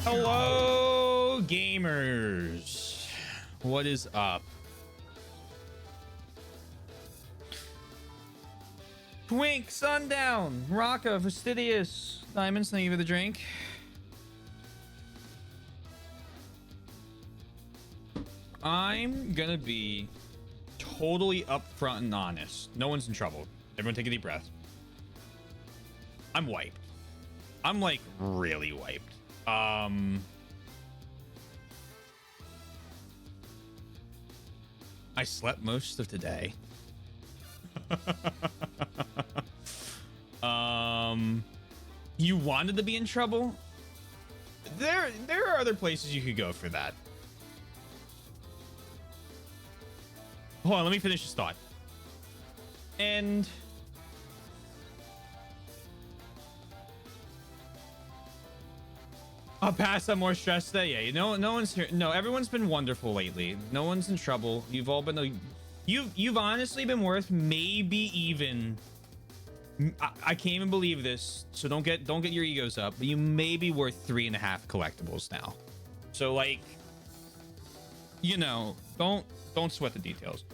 Hello, gamers. What is up? Twink, Sundown, Rocka, Fastidious, Diamonds, thank you for the drink. I'm gonna be totally upfront and honest. No one's in trouble. Everyone take a deep breath. I'm wiped. I'm like really wiped. I slept most of today. You wanted to be in trouble? There are other places you could go for that. Hold on, let me finish this thought. And I'll pass on more stress today. Yeah, you know, no one's here. No, everyone's been wonderful lately. No one's in trouble. You've all been, you've honestly been worth maybe even. I can't even believe this. So don't get your egos up. But you may be worth 3.5 collectibles now. So like, you know, don't sweat the details.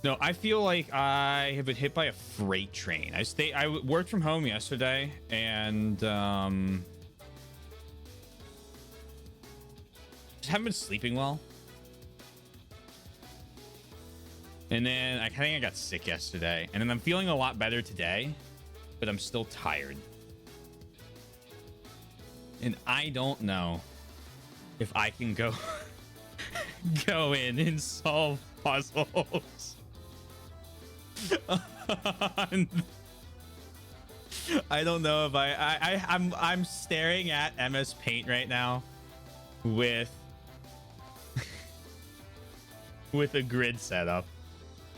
No, I feel like I have been hit by a freight train. I worked from home yesterday and just haven't been sleeping well. And then I think I got sick yesterday, and then I'm feeling a lot better today, but I'm still tired. And I don't know if I can go in and solve puzzles. I don't know if I'm staring at MS Paint right now with a grid setup,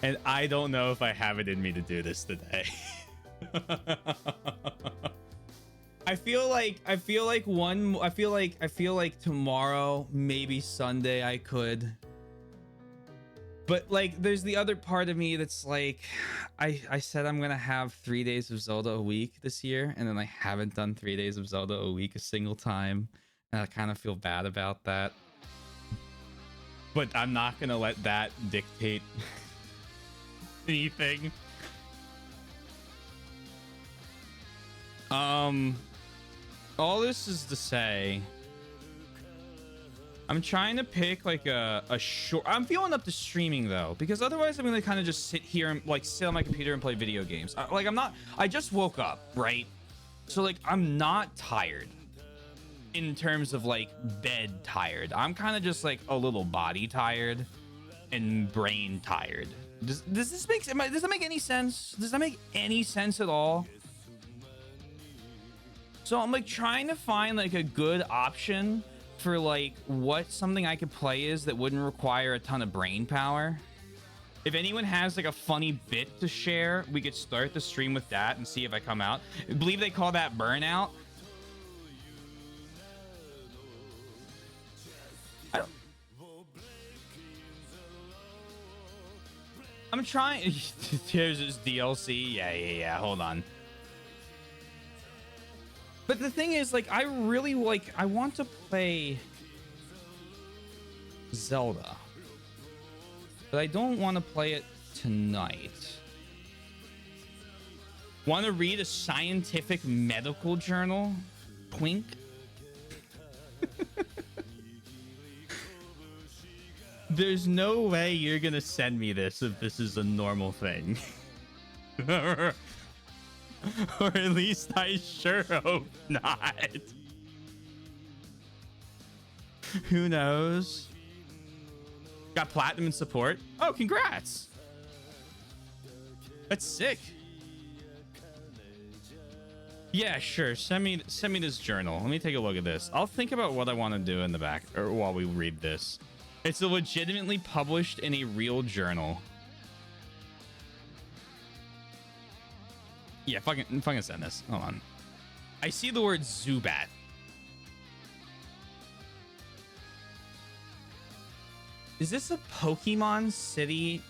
and I don't know if I have it in me to do this today. I feel like tomorrow, maybe Sunday I could. But like, there's the other part of me that's like, I said I'm gonna have 3 days of Zelda a week this year, and then I haven't done 3 days of Zelda a week a single time, and I kind of feel bad about that. But I'm not gonna let that dictate anything. All this is to say, I'm trying to pick like a short. I'm feeling up to streaming though, because otherwise I'm gonna kind of just sit here and like sit on my computer and play video games. I just woke up, right? So like I'm not tired in terms of like bed tired. I'm kind of just like a little body tired and brain tired. Does this make does that make any sense? Does that make any sense at all? So I'm like trying to find like a good option for like what something I could play is that wouldn't require a ton of brain power. If anyone has like a funny bit to share, we could start the stream with that and see if I come out. I believe they call that burnout. I'm trying. Here's this DLC. Yeah. Hold on. But the thing is, like, I really like. I want to play Zelda, but I don't want to play it tonight. Want to read a scientific medical journal? Twink. There's no way you're gonna send me this if this is a normal thing. Or at least I sure hope not. Who knows? Got platinum in support. Oh, congrats. That's sick. Yeah, sure. Send me this journal. Let me take a look at this. I'll think about what I want to do in the back or while we read this. It's legitimately published in a real journal. Yeah, fucking send this. Hold on. I see the word Zubat. Is this a Pokemon City?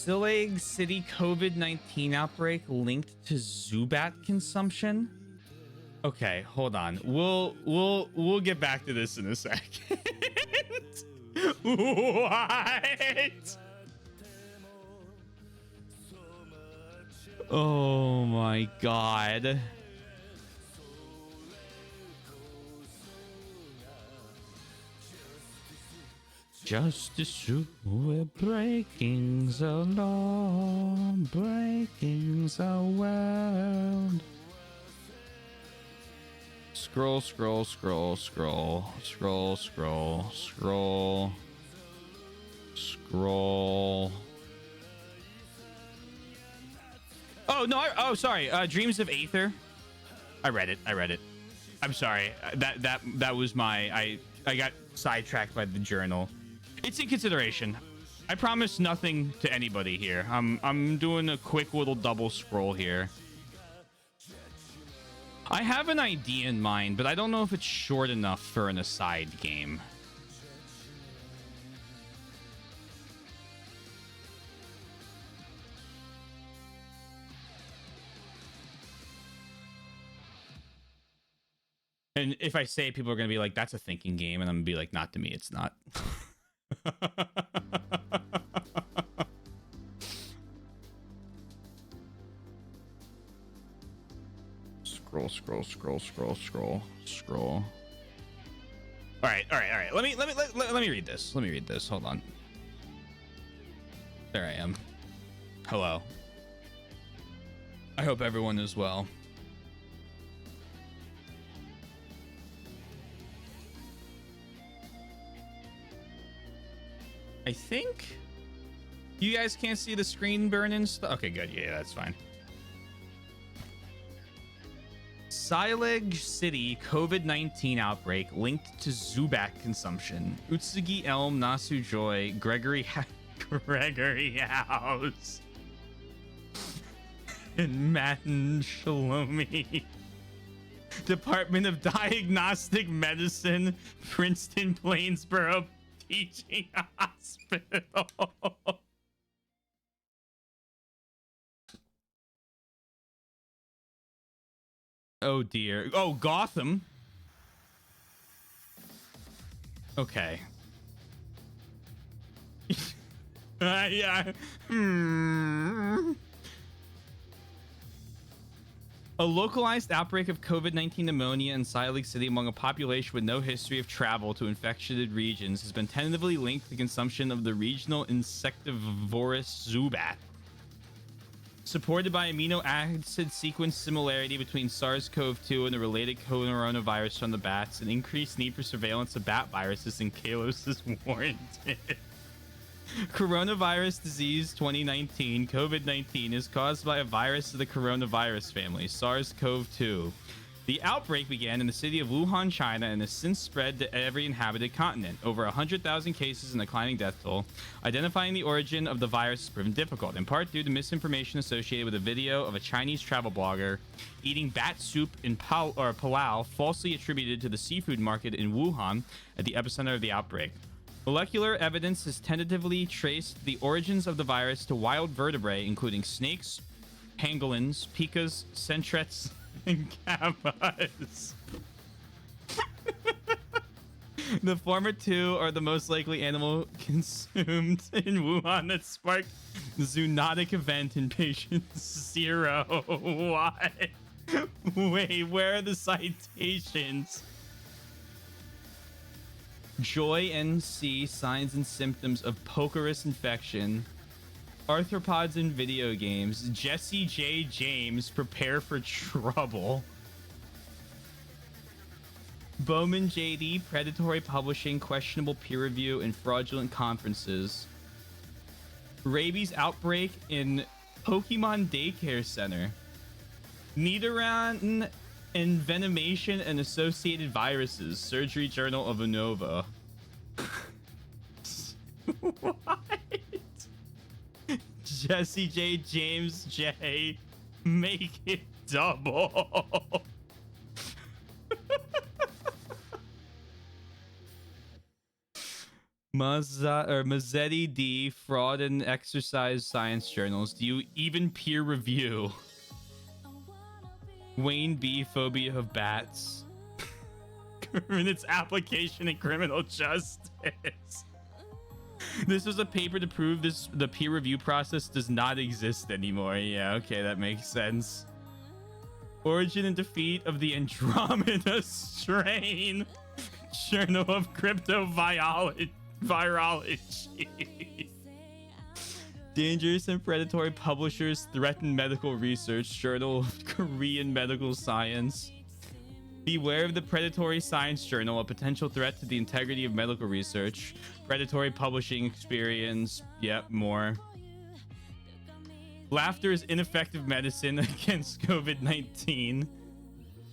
Silig City COVID-19 outbreak linked to Zubat consumption. Okay, hold on. We'll get back to this in a second. What? Oh my god. Justice, we're breaking the law, breaking the world. Scroll, scroll, scroll, scroll, scroll, scroll, scroll, scroll. Oh no! Oh, sorry. Dreams of Aether. I read it. I'm sorry. That was my. I got sidetracked by the journal. It's in consideration. I promise nothing to anybody here. I'm doing a quick little double scroll here. I have an idea in mind, but I don't know if it's short enough for an aside game. And if I say it, people are going to be like, that's a thinking game. And I'm going to be like, not to me, it's not. Scroll, scroll, scroll, scroll, scroll, scroll. All right. Let me read this. Let me read this. Hold on. There I am. Hello. I hope everyone is well. I think you guys can't see the screen burning stuff. Okay, good. Yeah, that's fine. Silig City COVID-19 outbreak linked to Zubat consumption. Utsugi Elm Nasu Joy Gregory House and Matin Shalomi. Department of Diagnostic Medicine, Princeton Plainsboro Teaching Hospital. Oh dear. Oh, Gotham. Okay. Yeah. A localized outbreak of COVID-19 pneumonia in Silig City among a population with no history of travel to infected regions has been tentatively linked to the consumption of the regional insectivorous Zubat. Supported by amino acid sequence similarity between SARS-CoV-2 and the related coronavirus from the bats, an increased need for surveillance of bat viruses in Kalos is warranted. Coronavirus disease 2019, COVID-19, is caused by a virus of the coronavirus family, SARS-CoV-2. The outbreak began in the city of Wuhan, China, and has since spread to every inhabited continent. Over 100,000 cases and a declining death toll. Identifying the origin of the virus has proven difficult, in part due to misinformation associated with a video of a Chinese travel blogger eating bat soup in Palau, falsely attributed to the seafood market in Wuhan at the epicenter of the outbreak. Molecular evidence has tentatively traced the origins of the virus to wild vertebrae, including snakes, pangolins, pikas, centrettes, and kappas. The former two are the most likely animal consumed in Wuhan that sparked the zoonotic event in patient 0. What? Wait, where are the citations? Joy NC, signs and symptoms of Pokerus infection. Arthropods in video games. Jesse J. James, prepare for trouble. Bowman JD, predatory publishing, questionable peer review, and fraudulent conferences. Rabies outbreak in Pokemon Daycare Center. Nidoran envenomation and associated viruses. Surgery Journal of Unova. What? Jesse J. James J. Make it double. Mazzetti D, fraud and exercise science journals. Do you even peer review? Wayne B, phobia of bats. Current its application in criminal justice. This was a paper to prove the peer review process does not exist anymore. Yeah, okay, that makes sense. Origin and defeat of the Andromeda strain. Journal of Cryptovirology. Dangerous and predatory publishers threaten medical research. Journal of Korean Medical Science. Beware of the predatory science journal, a potential threat to the integrity of medical research. Predatory publishing experience. Yep, more. Laughter is ineffective medicine against COVID-19.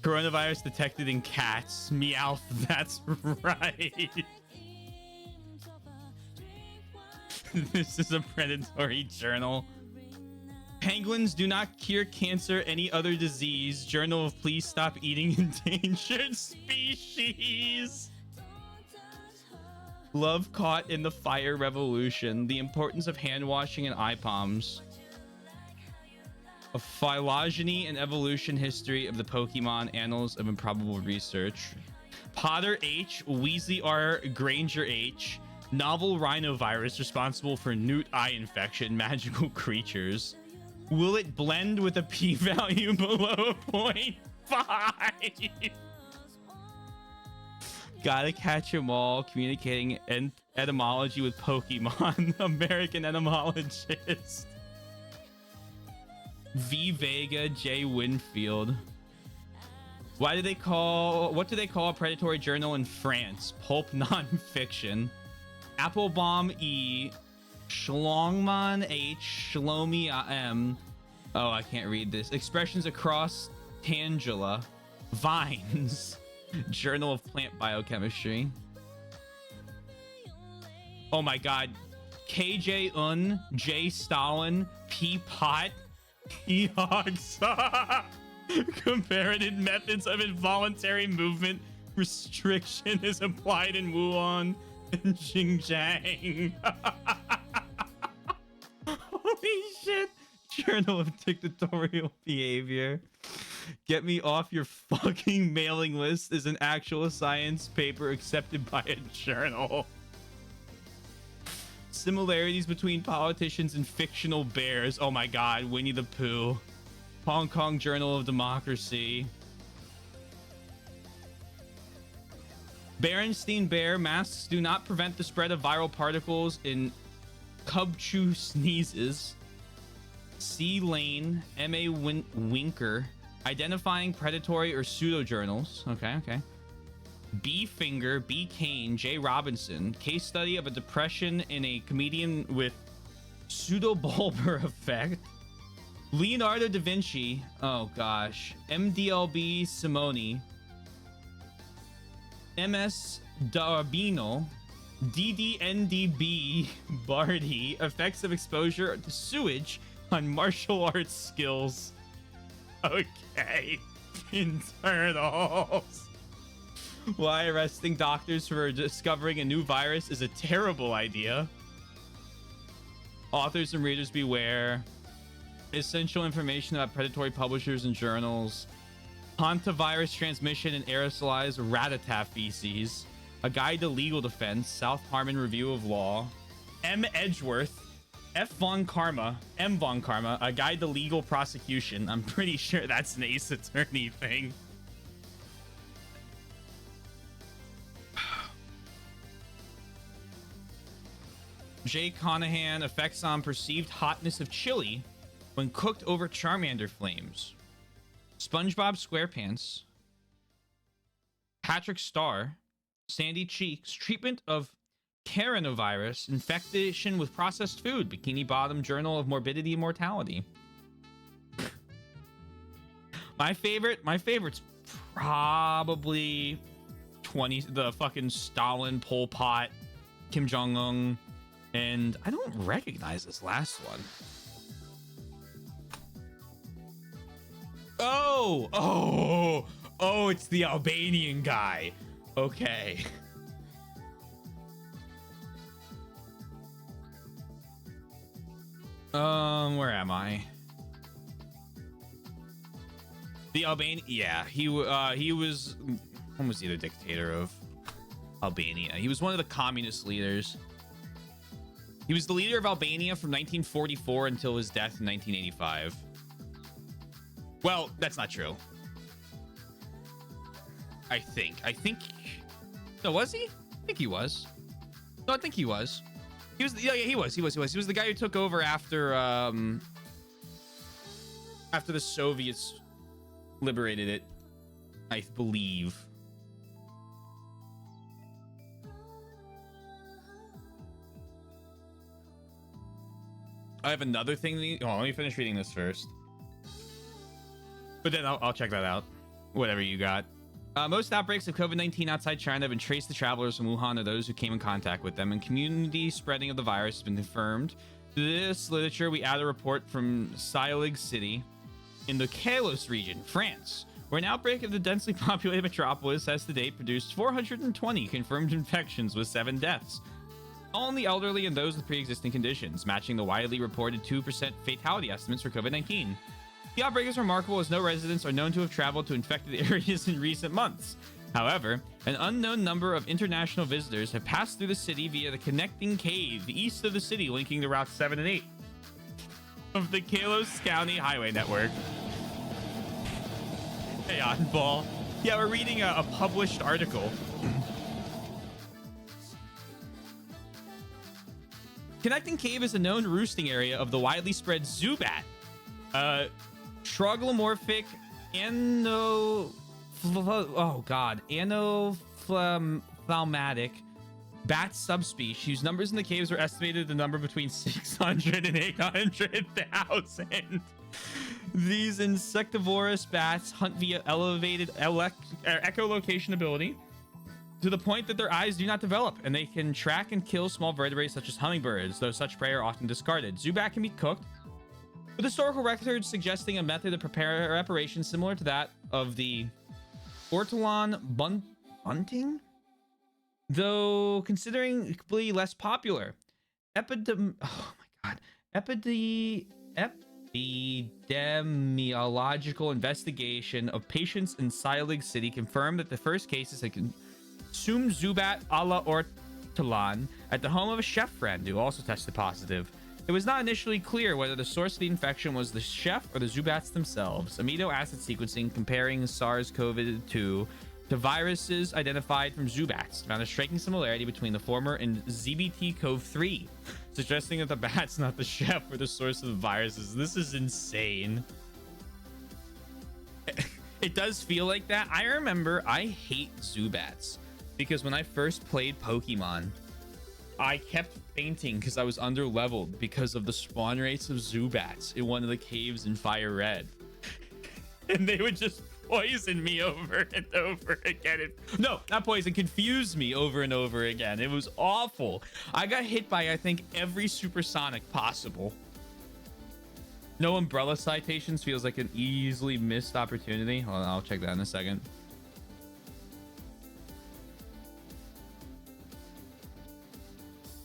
Coronavirus detected in cats. Meowth, that's right. This is a predatory journal. Penguins do not cure cancer, any other disease. Journal of Please Stop Eating Endangered Species. Love caught in the fire revolution. The importance of hand washing and eye palms. A phylogeny and evolution history of the Pokemon, annals of improbable research. Potter H, Weasley R, Granger H. Novel rhinovirus responsible for newt eye infection, magical creatures. Will it blend with a p-value below 0.5? Gotta catch 'em all. Communicating etymology with Pokemon. American etymologist. V Vega J Winfield. What do they call a predatory journal in France? Pulp nonfiction. Applebaum E. Schlongman H. Shlomi M. Oh, I can't read this. Expressions across Tangela. Vines. Journal of Plant Biochemistry. Oh my god. KJ Un. J Stalin. P Pot. P Hogs. Comparative methods of involuntary movement restriction is applied in Wuhan and Xinjiang. Holy shit. Journal of Dictatorial Behavior. Get me off your fucking mailing list is an actual science paper accepted by a journal. Similarities between politicians and fictional bears. Oh my god, Winnie the Pooh. Hong Kong Journal of Democracy. Berenstein Bear, masks do not prevent the spread of viral particles in Cubchew sneezes. C Lane, M.A. Winker, identifying predatory or pseudo journals. Okay. B Finger, B Kane, J Robinson, case study of a depression in a comedian with pseudobulbar effect. Leonardo da Vinci, oh gosh, MDLB Simoni, MS Darbino, DDNDB Barty, effects of exposure to sewage on martial arts skills. Okay, internals. Why arresting doctors for discovering a new virus is a terrible idea. Authors and readers beware. Essential information about predatory publishers and journals. Hantavirus transmission and aerosolized Rattata feces. A guide to legal defense. South Harmon Review of Law. M. Edgeworth. M. Von Karma. A guide to legal prosecution. I'm pretty sure that's an Ace Attorney thing. Jay Conahan, effects on perceived hotness of chili when cooked over Charmander flames. SpongeBob SquarePants. Patrick Starr, Sandy Cheeks, treatment of coronavirus infection with processed food. Bikini Bottom Journal of Morbidity and Mortality. My favorite's probably the fucking Stalin, Pol Pot, Kim Jong-un. And I don't recognize this last one. Oh, it's the Albanian guy. Okay. Where am I? The Albania. Yeah, he was. When was he the dictator of Albania? He was one of the communist leaders. He was the leader of Albania from 1944 until his death in 1985. Well, that's not true. I think. No, was he? I think he was. No, I think he was. He was. Yeah, he was. He was the guy who took over after the Soviets liberated it, I believe. I have another thing. Let me finish reading this first. But then I'll check that out. Whatever you got. Most outbreaks of COVID-19 outside China have been traced to travelers from Wuhan or those who came in contact with them, and community spreading of the virus has been confirmed. To this literature, we add a report from Seilig City in the Kalos region, France, where an outbreak of the densely populated metropolis has to date produced 420 confirmed infections with 7 deaths. All in the elderly and those with pre-existing conditions, matching the widely reported 2% fatality estimates for COVID-19. The outbreak is remarkable as no residents are known to have traveled to infected areas in recent months. However, an unknown number of international visitors have passed through the city via the connecting cave east of the city, linking to routes 7 and 8 of the Kalos County Highway Network. Hey, oddball. Yeah, we're reading a published article. Connecting cave is a known roosting area of the widely spread Zubat. Troglomorphic anophthalmatic bat subspecies whose numbers in the caves are estimated to number between 600 and 800,000. These insectivorous bats hunt via elevated echolocation ability to the point that their eyes do not develop, and they can track and kill small vertebrates such as hummingbirds, though such prey are often discarded. Zubat can be cooked, with historical records suggesting a method of preparation similar to that of the ortolan bunting, though considerably less popular. Epidemiological investigation of patients in Seilig City confirmed that the first cases had consumed Zubat a la ortolan at the home of a chef friend who also tested positive. It was not initially clear whether the source of the infection was the chef or the Zubats themselves. Amino acid sequencing comparing SARS-CoV-2 to viruses identified from Zubats found a striking similarity between the former and ZBT-CoV-3, suggesting that the bat's not the chef or the source of the viruses. This is insane. It does feel like that. I remember I hate Zubats because when I first played Pokemon, I kept fainting because I was under leveled because of the spawn rates of Zubats in one of the caves in Fire Red. And they would just poison me over and over again. No, not poison, confuse me over and over again. It was awful. I got hit by, I think, every supersonic possible. No umbrella citations feels like an easily missed opportunity. Hold on, I'll check that in a second.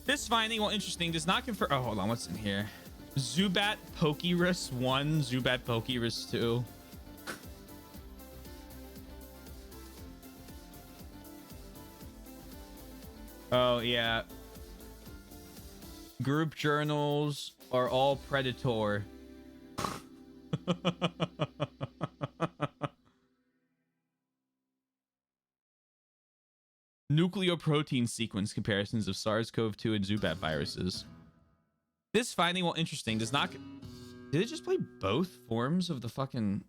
This finding, while interesting, does not confirm. Oh, hold on. What's in here? Zubat Pokérus 1, Zubat Pokérus 2. Oh, yeah. Group journals are all Predator. Nucleoprotein sequence comparisons of SARS-CoV-2 and Zubat viruses. This finding, while interesting, does not... Did it just play both forms of the fucking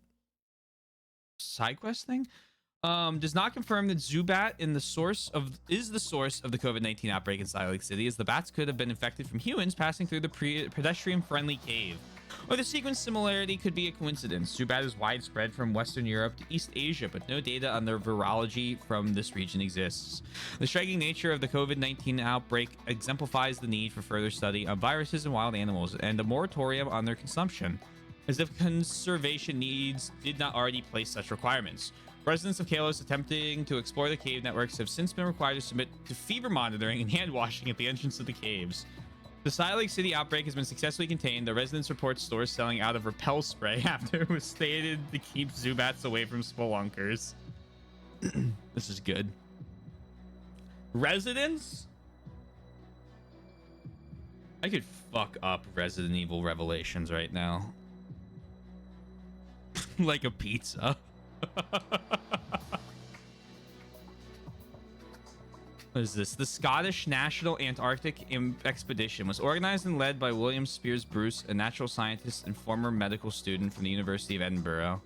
side quest thing? Does not confirm that Zubat is the source of the COVID-19 outbreak in Seilig City, as the bats could have been infected from humans passing through the pedestrian-friendly cave. Or the sequence similarity could be a coincidence. Zubat is widespread from Western Europe to East Asia, but no data on their virology from this region exists. The striking nature of the COVID-19 outbreak exemplifies the need for further study of viruses and wild animals and a moratorium on their consumption, as if conservation needs did not already place such requirements. Residents of Kalos attempting to explore the cave networks have since been required to submit to fever monitoring and hand washing at the entrance of the caves. The Silent Lake City outbreak has been successfully contained. The residents report stores selling out of repel spray after it was stated to keep Zubats away from spelunkers. This is good. Residents? I could fuck up Resident Evil Revelations right now. Like a pizza. What is this? The Scottish National Antarctic Expedition was organized and led by William Spears Bruce, a natural scientist and former medical student from the University of Edinburgh.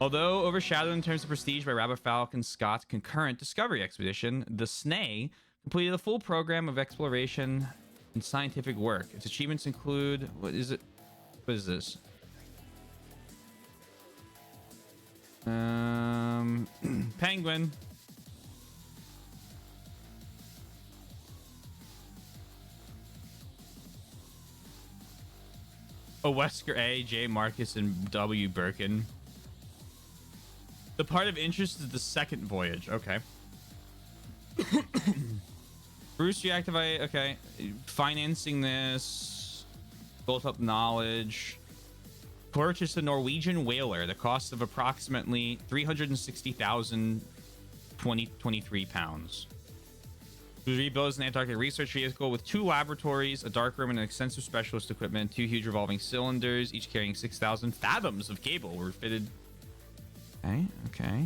Although overshadowed in terms of prestige by Robert Falcon Scott's concurrent Discovery Expedition, the SNE completed a full program of exploration and scientific work. Its achievements include... What is it? What is this? Penguin. Oh, Wesker A, J Marcus, and W Birkin. The part of interest is the second voyage. Okay. Bruce reactivate. Okay. Financing this. Built up knowledge. Purchased a Norwegian whaler. The cost of approximately 360,023 pounds. It was rebuilt as an Antarctic research vehicle with 2 laboratories, a dark room, and extensive specialist equipment. 2 huge revolving cylinders, each carrying 6,000 fathoms of cable, were fitted. Okay, okay.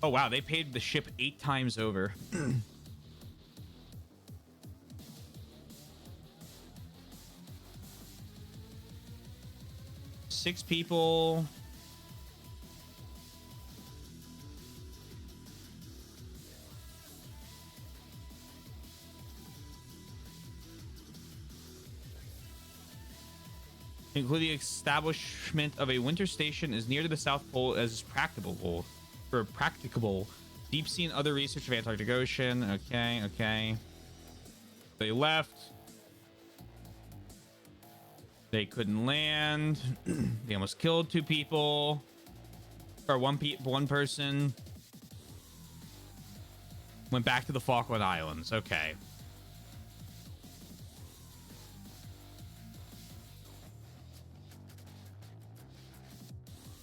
Oh, wow. They paid the ship 8 times over. 6 people. Including the establishment of a winter station as near to the South Pole as is practicable. For practicable. Deep sea and other research of Antarctic Ocean. Okay, okay. They left. They couldn't land. They almost killed 2 people. Or one person. Went back to the Falkland Islands. Okay.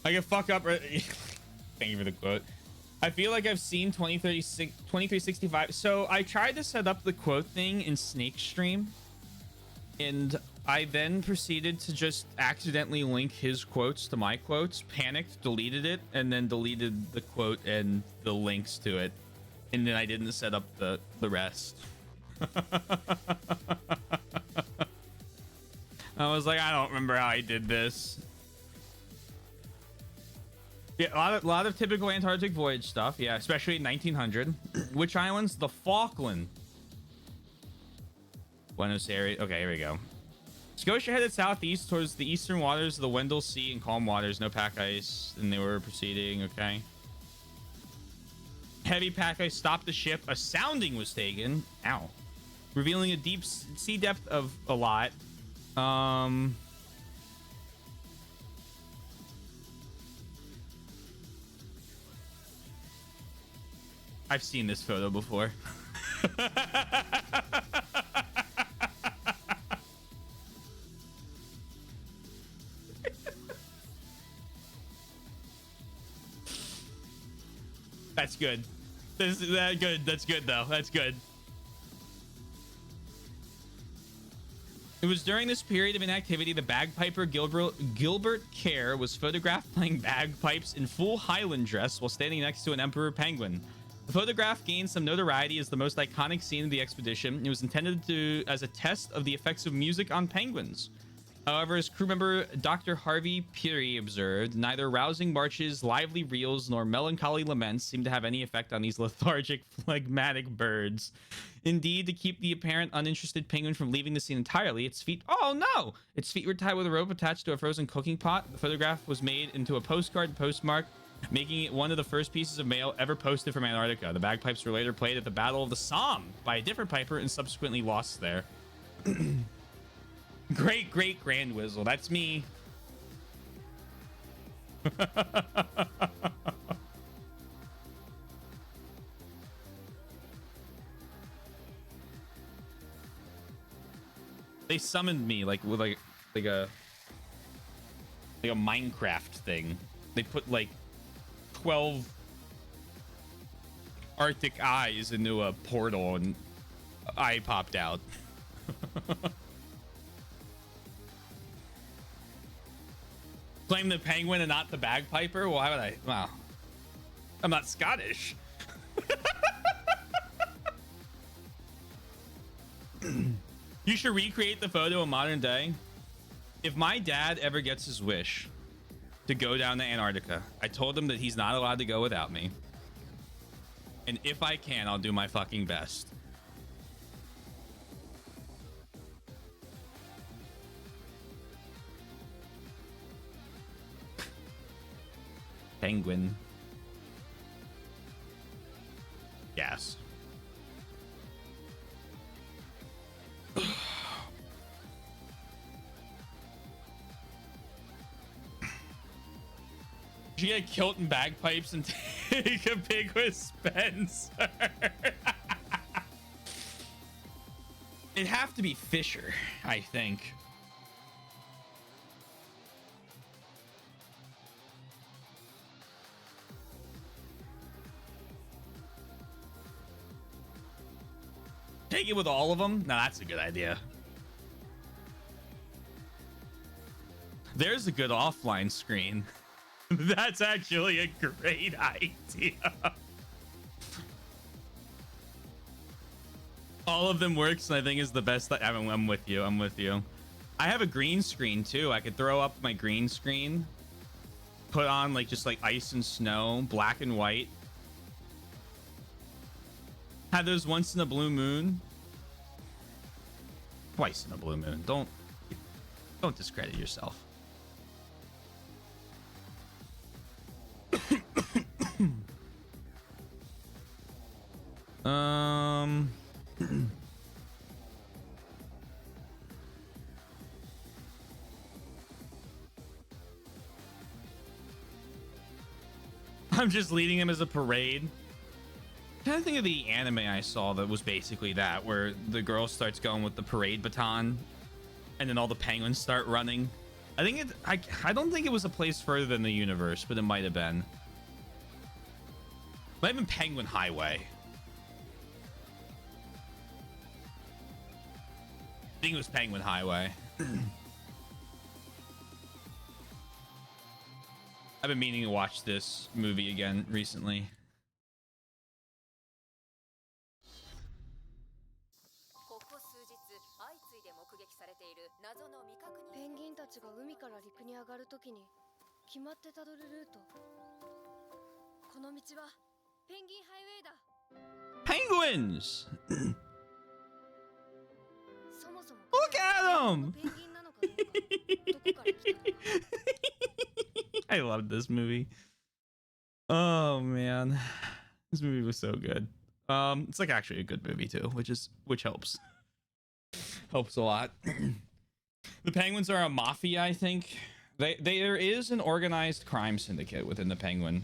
I can fuck up. Thank you for the quote. I feel like I've seen 2365. So I tried to set up the quote thing in Snake Stream, and I then proceeded to just accidentally link his quotes to my quotes, panicked, deleted it, and then deleted the quote and the links to it. And then I didn't set up the rest. I was like, I don't remember how I did this. Yeah, a lot of typical Antarctic voyage stuff. Yeah, especially in 1900. Which islands? The Falkland. Buenos Aires. Okay, here we go. Scotia headed southeast towards the eastern waters of the Wendell Sea and calm waters. No pack ice. And they were proceeding. Okay. Heavy pack ice stopped the ship. A sounding was taken. Ow. Revealing a deep sea depth of a lot. I've seen this photo before. That's good. That's good. That's good, though. That's good. It was during this period of inactivity the bagpiper Gilbert Kerr was photographed playing bagpipes in full Highland dress while standing next to an emperor penguin. The photograph gained some notoriety as the most iconic scene of the expedition. It was intended as a test of the effects of music on penguins. However, as crew member Dr. Harvey Peary observed, neither rousing marches, lively reels, nor melancholy laments seemed to have any effect on these lethargic, phlegmatic birds. Indeed, to keep the apparent uninterested penguin from leaving the scene entirely, its feet... Oh, no! Its feet were tied with a rope attached to a frozen cooking pot. The photograph was made into a postcard and postmark, making it one of the first pieces of mail ever posted from Antarctica. The bagpipes were later played at the Battle of the Somme by a different piper and subsequently lost there. Great, great grand whistle. That's me. They summoned me like with like a Minecraft thing. They put like 12 Arctic eyes into a portal and eye popped out. Claim the penguin and not the bagpiper? Why would I? Wow. I'm not Scottish. You should recreate the photo in modern day. If my dad ever gets his wish to go down to Antarctica, I told him that he's not allowed to go without me. And if I can, I'll do my fucking best. Penguin. Yes. You get kilt and bagpipes and take a pig with Spencer. It'd have to be Fisher, I think. Take it with all of them? No, that's a good idea. There's a good offline screen. That's actually a great idea. All of them works, and I think is the best. I'm with you. I'm with you. I have a green screen too. I could throw up my green screen, put on like just like ice and snow, black and white. Had those once in a blue moon. Twice in a blue moon. Don't discredit yourself. I'm just leading him as a parade. I'm trying to think of the anime I saw that was basically that, where the girl starts going with the parade baton and then all the penguins start running. I think it I don't think it was a place further than the universe, but it might have been. Might have been Penguin Highway. I think it was Penguin Highway. I've been meaning to watch this movie again recently. Penguins! Look at them! I loved this movie. Oh man, this movie was so good. It's like actually a good movie too, which helps. Helps a lot. The penguins are a mafia, I think. There is an organized crime syndicate within Panglandia.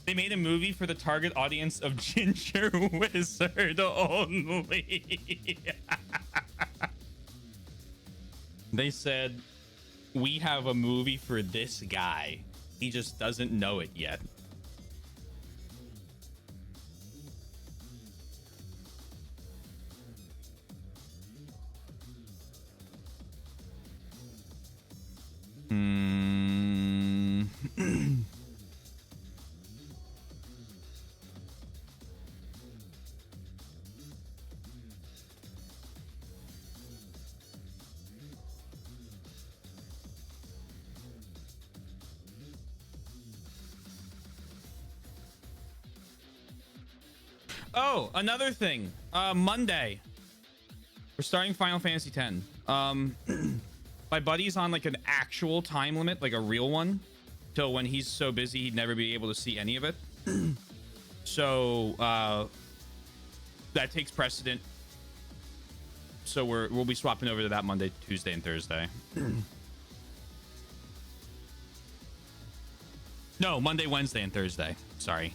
They made a movie for the target audience of Ginger Wizard only. They said, we have a movie for this guy. He just doesn't know it yet. Oh, another thing. Monday, we're starting Final Fantasy X. My buddy's on like an actual time limit, like a real one, till when he's so busy he'd never be able to see any of it. So that takes precedent. So we'll be swapping over to that Monday, Tuesday, and Thursday. No, Monday, Wednesday, and Thursday. Sorry.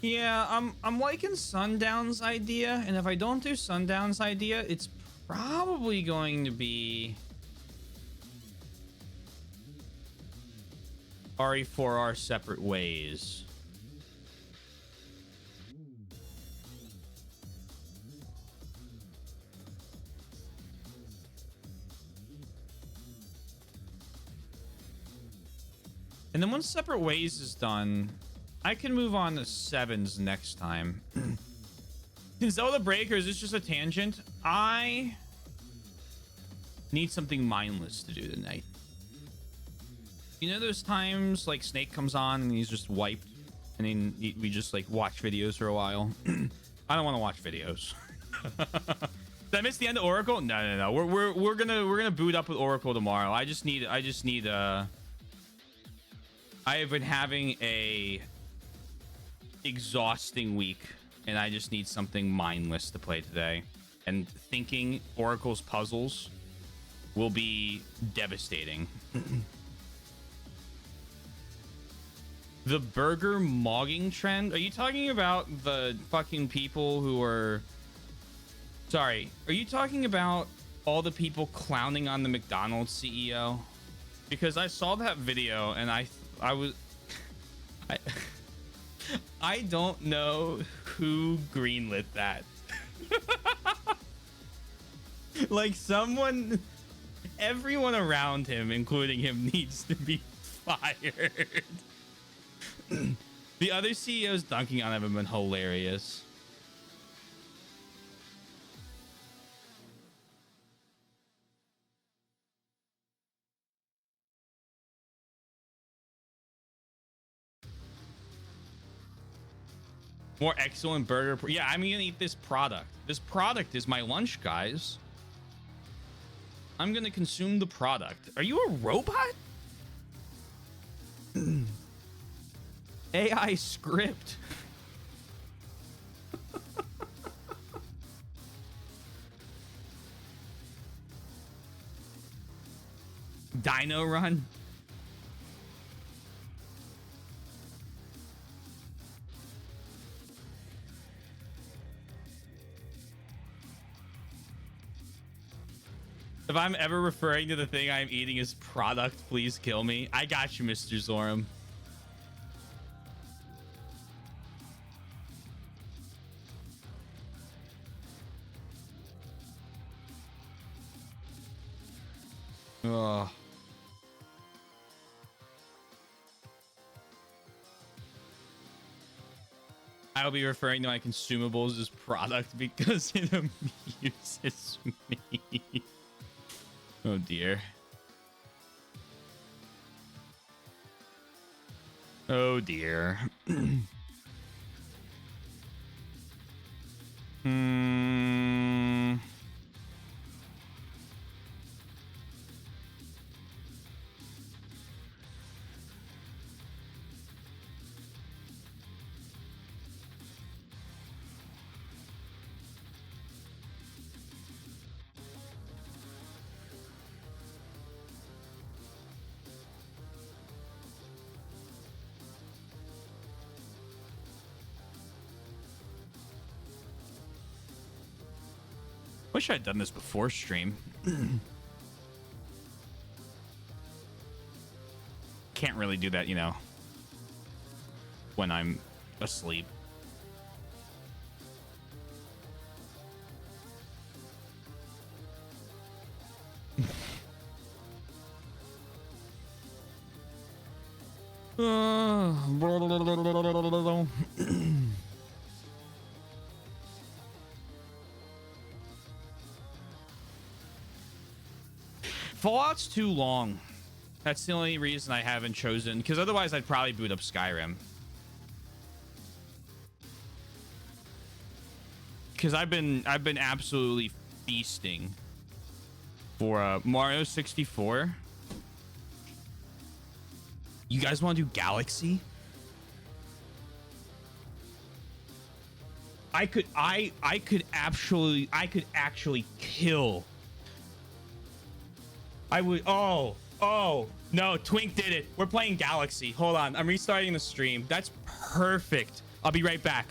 Yeah, I'm liking Sundown's idea, and if I don't do Sundown's idea, it's probably going to be RE4R Separate Ways. And then once Separate Ways is done, I can move on to Sevens next time. Zelda Breakers is just a tangent. I need something mindless to do tonight. You know those times like Snake comes on and he's just wiped, and then we just like watch videos for a while? I don't want to watch videos. Did I miss the end of Oracle? No. We're gonna boot up with Oracle tomorrow. I just need I have been having a exhausting week, and I just need something mindless to play today. And thinking Oracle's puzzles will be devastating. The burger mogging trend? Are you talking about the fucking people who are... Sorry, are you talking about all the people clowning on the McDonald's CEO? Because I saw that video and I was... I don't know who greenlit that. Like someone, everyone around him, including him, needs to be fired. The other CEOs dunking on him have been hilarious. More excellent burger. Yeah, I'm gonna eat this product. This product is my lunch, guys. I'm gonna consume the product. Are you a robot? AI script. Dino run. If I'm ever referring to the thing I'm eating as product, please kill me. I got you, Mr. Zoram. Ugh. I'll be referring to my consumables as product because it amuses me. Oh dear. Oh dear. Wish I'd done this before stream. Can't really do that, you know, when I'm asleep. Fallout's too long. That's the only reason I haven't chosen, because otherwise I'd probably boot up Skyrim. because I've been absolutely feasting for Mario 64. You guys want to do Galaxy? I could actually kill. I would. Oh no, Twink did it. We're playing Galaxy. Hold on, I'm restarting the stream. That's perfect. I'll be right back.